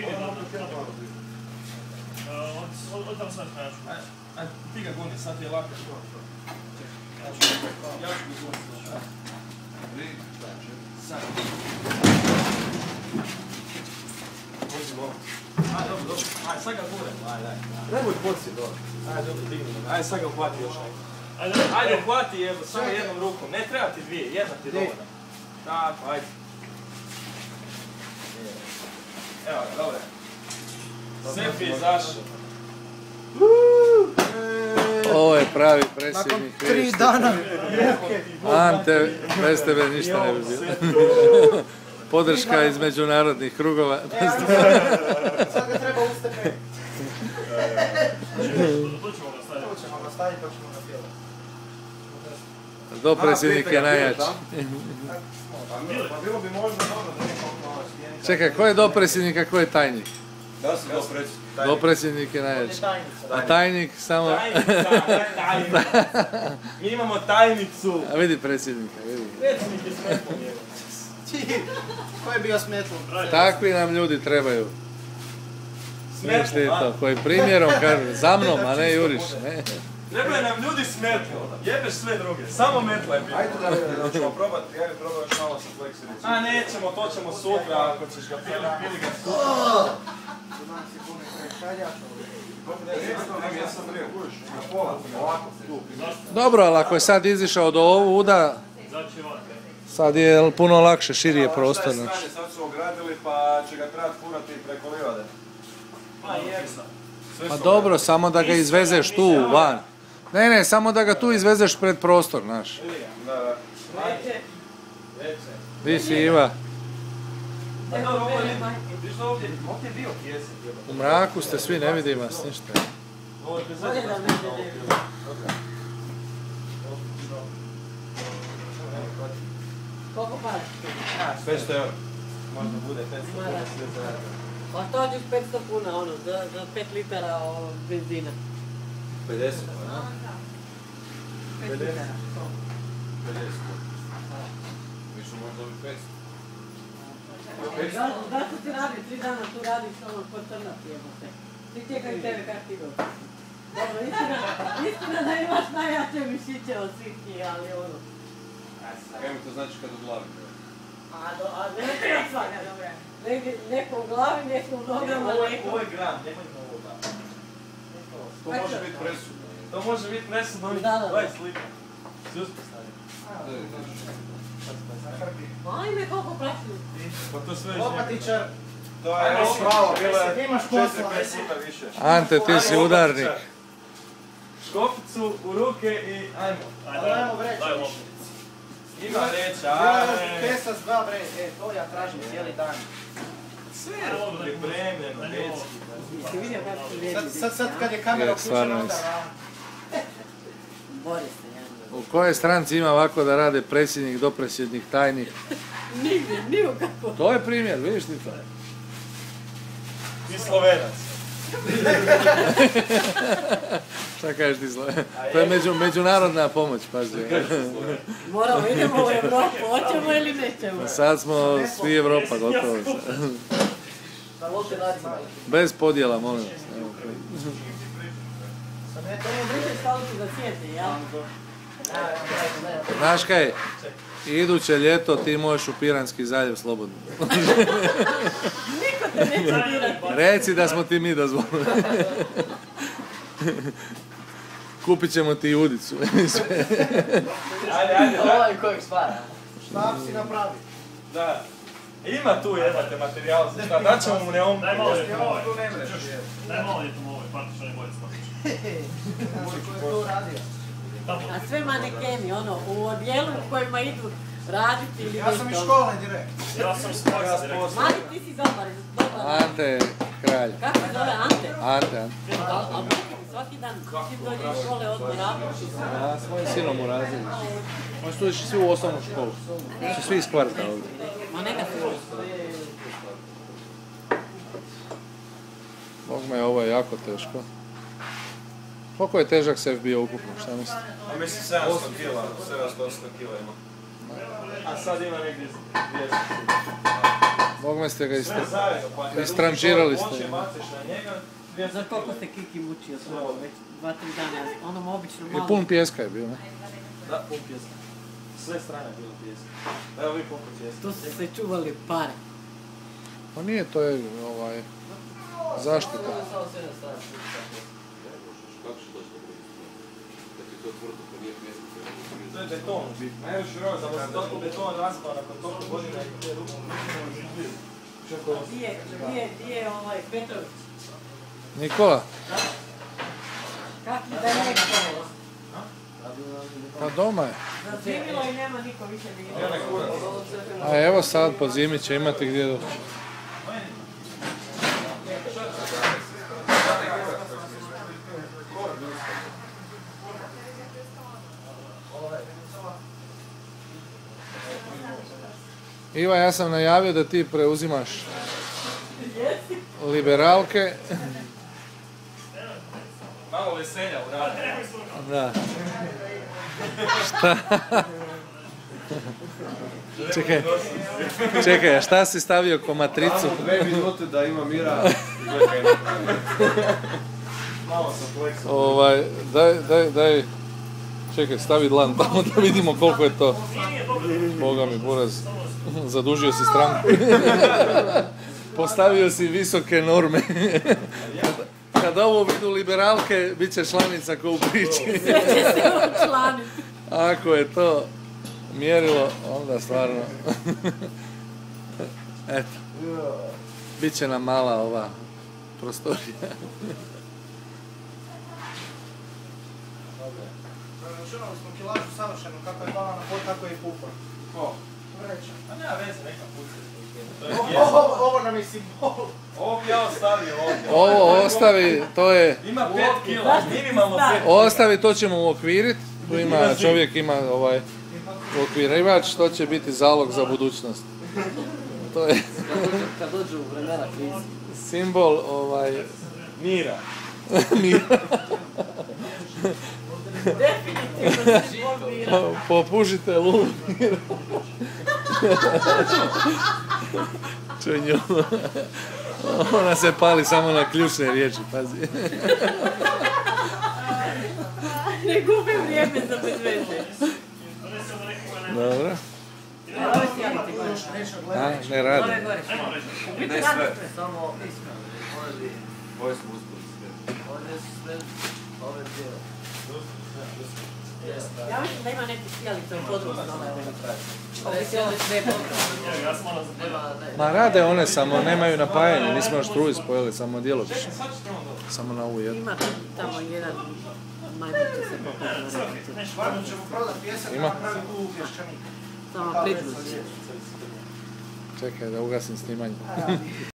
Digni dobro. Od tamo sad krajačku. Ajde, ti ga goni, sad ti je lako. Ja ću ga goniti. Sad. Ajde, dobro. Ajde, sad ga gurem. Ajde. Nemoj poci dobro. Ajde, dobro, digni. Ajde, sad ga uhvati još neko. Ajde, uhvati samo jednom rukom. Ne treba ti dvije, jedna ti je dovoljna. Tako, ajde. Evo ga, dobro. Sefi je izašao. Ovo je pravi predsjednik. Nakon 3 dana. Ante, bez tebe ništa ne bi bilo. Podrška iz međunarodnih krugova. Sad ga treba ustepiti. Tu ćemo ga staviti. Tu ćemo ga staviti, pa ćemo ga pjevati. Dopredsjednik je najjači. Pa bilo bi možda dobro da nekom malo stjenica. Čekaj, ko je dopredsjednik, a ko je tajnik? Da sam dopredsjednik. Dopredsjednik je najjači. A tajnik samo... Tajnik. Mi imamo tajnicu. A vidi predsjednika, vidi. Predsjednik je smetlo njegov. Ko je bio smetlo? Takvi nam ljudi trebaju. Smiš ti Smetlo, to, koji primjerom kaže, za mnom, a ne juriš. Ne? Trebaju nam ljudi smetlo. Jebeš sve druge. Samo metla je bilo. Ajde da ćemo probati, ja probam još malo sa fleksiricom. A nećemo, to ćemo sutra, ako ćeš ga pili ga sutra. Dobro, ali ako je sad izišao do ovuda, sad je puno lakše, širi je prostor. Sad su ogradili pa će ga trebati furati preko livade. Pa dobro, samo da ga izvezeš tu, van. Ne, samo da ga tu izvezeš pred prostor, znaš. Da. Di si, Iva? Ovdje je bio pjesak. U mraku ste svi, ne vidim vas ništa. Koliko para? 500 €. Možda bude 500 kuna. Pa to ćeš 500 kuna, ono, za 5 litara benzina. 50. 5 litara. 50. Mi ćemo možda dobiti 500. Zašto ti radi 3 dana, tu radiš ono ko crna pjebote. Ti čekaj tebe kak ti dođe. Dobro, istina da imaš najjače mišiće od svih njih, ali ono. Kaj mi to znači kad u glavi? A ne treba svaka, dobra. Neko u glavi, neko u nogama, neko... Ovo je gram, nemojmo ovo da. To može biti presudno. To može biti presudno, oni Da. 20 slika. Si uspostavio. Ajme, koliko praću. Pa to sve iz Opatičar. To je malo, bilo je Imaš 4-5 posla. puta više. Ante, ti si udarnik. Škopicu u ruke i ajmo. Ajmo vreća. Daj lopticu. Ima vreća, Ajme. ajme. Kesa s 2 vreća, to ja tražim cijeli dan. Sve je pripremljeno, djeci. Jesi vidio kako se vidi? Sad kad je kamera stvarno uključena, onda... Bori se, ja. U kojoj stranci ima ovako da rade predsjednik, dopredsjednik, tajnik? Nigdje, ni u kako. To je primjer, vidiš ti to? Ti Slovenac. Šta kažeš ti Slovenac? To je međunarodna pomoć, pazi. Moramo, idemo u Evropu, hoćemo ili nećemo? Sad smo svi Evropa, gotovo. Bez podjela, molim vas. To mu briše staviti za sjede, jel? Znaš kaj, iduće ljeto ti možeš u Piranski zaljev slobodno. Niko te neće dirati. Reci da smo ti mi dozvolili. Kupit ćemo ti udicu. Ajde, Ovaj kojeg stvara. Šta si napravi? da. Ima tu jebate materijal za šta, daćemo mu neom. Daj malo ljetom ovaj. Tu ne mreš. Daj malo ljetom ovaj, partišan je bolje smakić. Ko je to radio? A sve manekeni, ono, u odjelu u kojima idu raditi ili Ja sam iz škole direkt. Ja sam spaksa direkt. Mari, ti si dobar. Ante je kralj. Kako se zove, Ante? Ante. A svaki dan, čim dođe iz škole, odmah radiš. Ja s mojim sinom u razredu. Oni su došli svi u osnovnu školu. Su svi iz kvarta ovdje. Ma neka se ovo. Bog me, ovo je jako teško. Koliko je težak sef bio ukupno, šta mislite? A mislim 700 kila, 700-800 kila ima. A sad ima negdje 200. Bog Bogme ste ga Sve zajedno, pa kad istrančirali uđeš ste. oči, baciš na njega, 200 Za koliko kila. se Kiki mučio s ovom već 2-3 dana, onom obično I malo. pun pjeska je bio, ne? Da, pun pjeska. Sve strane je bilo pjeska. Evo vi koliko pjeska. Tu su se čuvali pare. Pa nije, to je zaštita. Kako će doći do druge strane? Da ti to tvrdo, pa nije pjeska. To je beton u biti. Najviše roj, da se toliko beton raspao nakon toliko godina i te ruke. Gdje je ovaj Petrović? Nikola, Kak da je neko? pa doma je. Zazimilo i nema niko više ni Ja ne kuram. A evo sad po zimi će imati gdje doći. Iva, ja sam najavio da ti preuzimaš liberalke. Malo veselja u radu. Da. Šta? Čekaj, a šta si stavio ko matricu? 2 minute da ima mira. Malo sam flexao. Daj, čekaj, stavi dlan tamo da vidimo koliko je to. Boga mi, buraz, zadužio si stranku. Postavio si visoke norme. Kad ovo vidu liberalke, bit će članica ko u priči. Sve će se učlaniti. Ako je to mjerilo, onda stvarno... Eto. Biće nam mala ova prostorija. Računali smo kilažu savršeno, kako je banana pod, tako je i pupa. Ko? Vreća. A nema veze, neka puca. Ovo nam je simbol. Ovo bi ja ostavio ovdje. Ovo ostavi, to je... Ima 5 kila, minimalno 5 kila. Ostavi, to ćemo uokviriti. Tu ima, čovjek ima uokvirivač, to će biti zalog za budućnost. To je Kad dođu u vremena krizi. simbol Mira. mira. Definitivno se pobira. Popušite lulu mira. Čuj nju. Ona se pali samo na ključne riječi, pazi. Ne gubi vrijeme za bezveze. Dobro. Ovo si javite gore. A, ne radi. Gore, gore. Ne sve. Samo iskreno. Ovo smo uspjeli sve. Ovdje su sve ove dvije. Ja mislim da ima neki sjelice u području dole. Ove se ove sve područje. Ja sam moram zapredati. Ma rade one, samo nemaju napajanje, nismo još struju spojili, samo djelomično. Samo na ovu jednu. Ima tamo jedan majmun će se popati na rekicu. Stvarno ćemo prodat pjesak, Ima? napravi tu pješčanik. Samo priključi. Čekaj da ugasim snimanje.